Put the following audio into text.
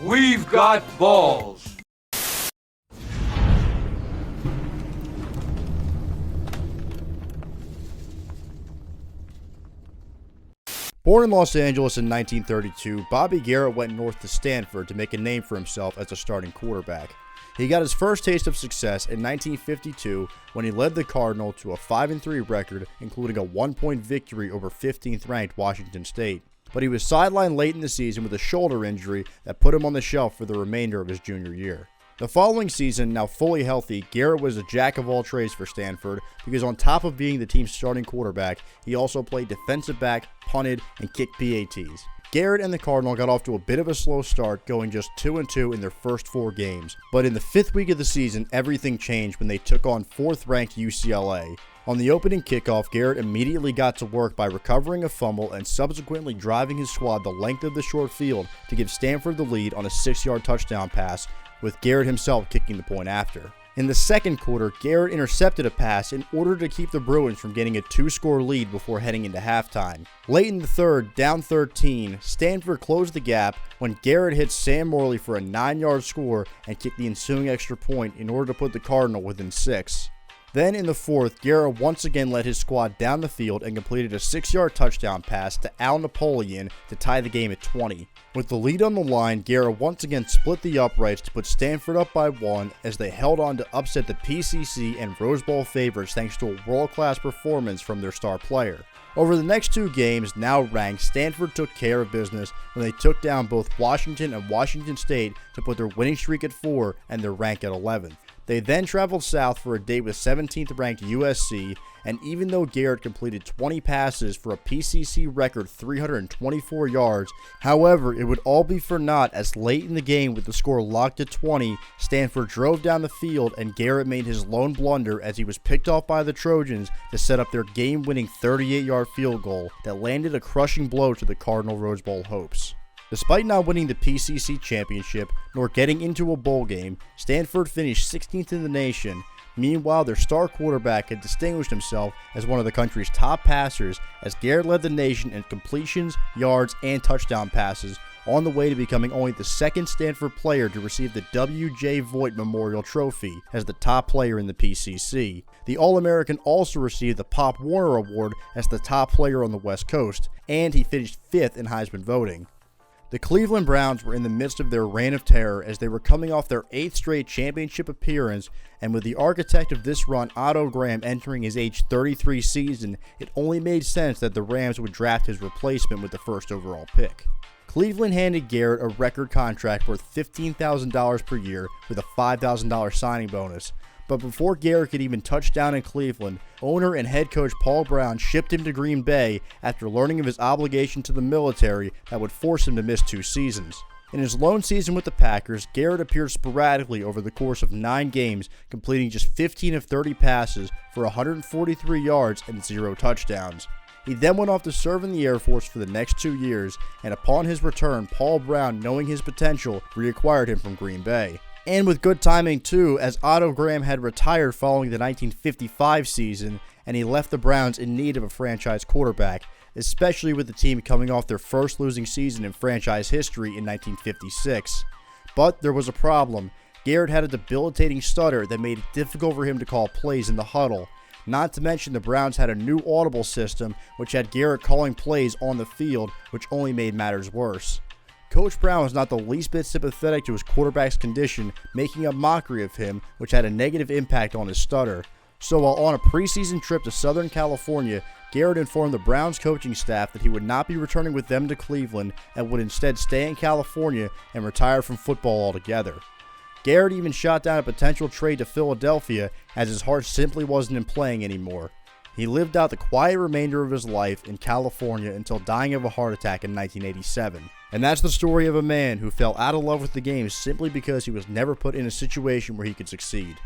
We've got balls. Born in Los Angeles in 1932, Bobby Garrett went north to Stanford to make a name for himself as a starting quarterback. He got his first taste of success in 1952 when he led the Cardinals to a 5-3 record, including a 1-point victory over 15th-ranked Washington State. But he was sidelined late in the season with a shoulder injury that put him on the shelf for the remainder of his junior year. The following season, now fully healthy, Garrett was a jack of all trades for Stanford because on top of being the team's starting quarterback, he also played defensive back, punted, and kicked PATs. Garrett and the Cardinals got off to a bit of a slow start, going just 2-2 in their first 4 games. But in the 5th week of the season, everything changed when they took on 4th-ranked UCLA. On the opening kickoff, Garrett immediately got to work by recovering a fumble and subsequently driving his squad the length of the short field to give Stanford the lead on a 6-yard touchdown pass, with Garrett himself kicking the point after. In the second quarter, Garrett intercepted a pass in order to keep the Bruins from getting a 2-score lead before heading into halftime. Late in the third, down 13, Stanford closed the gap when Garrett hit Sam Morley for a 9-yard score and kicked the ensuing extra point in order to put the Cardinal within 6. Then in the fourth, Garrett once again led his squad down the field and completed a 6-yard touchdown pass to Al Napoleon to tie the game at 20. With the lead on the line, Garrett once again split the uprights to put Stanford up by 1 as they held on to upset the PCC and Rose Bowl favorites thanks to a world-class performance from their star player. Over the next 2 games, now ranked, Stanford took care of business when they took down both Washington and Washington State to put their winning streak at 4 and their rank at 11. They then traveled south for a date with 17th-ranked USC, and even though Garrett completed 20 passes for a PCC record 324 yards, however, it would all be for naught as late in the game with the score locked at 20, Stanford drove down the field and Garrett made his lone blunder as he was picked off by the Trojans to set up their game-winning 38-yard field goal that landed a crushing blow to the Cardinal Rose Bowl hopes. Despite not winning the PCC championship nor getting into a bowl game, Stanford finished 16th in the nation. Meanwhile, their star quarterback had distinguished himself as one of the country's top passers as Garrett led the nation in completions, yards, and touchdown passes, on the way to becoming only the second Stanford player to receive the W.J. Voigt Memorial Trophy as the top player in the PCC. The All-American also received the Pop Warner Award as the top player on the West Coast, and he finished 5th in Heisman voting. The Cleveland Browns were in the midst of their reign of terror as they were coming off their 8th straight championship appearance, and with the architect of this run, Otto Graham, entering his age 33 season, it only made sense that the Rams would draft his replacement with the first overall pick. Cleveland handed Garrett a record contract worth $15,000 per year with a $5,000 signing bonus. But before Garrett could even touch down in Cleveland, owner and head coach Paul Brown shipped him to Green Bay after learning of his obligation to the military that would force him to miss 2 seasons. In his lone season with the Packers, Garrett appeared sporadically over the course of 9 games, completing just 15 of 30 passes for 143 yards and 0 touchdowns. He then went off to serve in the Air Force for the next 2 years, and upon his return, Paul Brown, knowing his potential, reacquired him from Green Bay. And with good timing too, as Otto Graham had retired following the 1955 season, and he left the Browns in need of a franchise quarterback, especially with the team coming off their first losing season in franchise history in 1956. But there was a problem. Garrett had a debilitating stutter that made it difficult for him to call plays in the huddle. Not to mention the Browns had a new audible system which had Garrett calling plays on the field, which only made matters worse. Coach Brown was not the least bit sympathetic to his quarterback's condition, making a mockery of him, which had a negative impact on his stutter. So while on a preseason trip to Southern California, Garrett informed the Browns coaching staff that he would not be returning with them to Cleveland and would instead stay in California and retire from football altogether. Garrett even shot down a potential trade to Philadelphia as his heart simply wasn't in playing anymore. He lived out the quiet remainder of his life in California until dying of a heart attack in 1987. And that's the story of a man who fell out of love with the game simply because he was never put in a situation where he could succeed.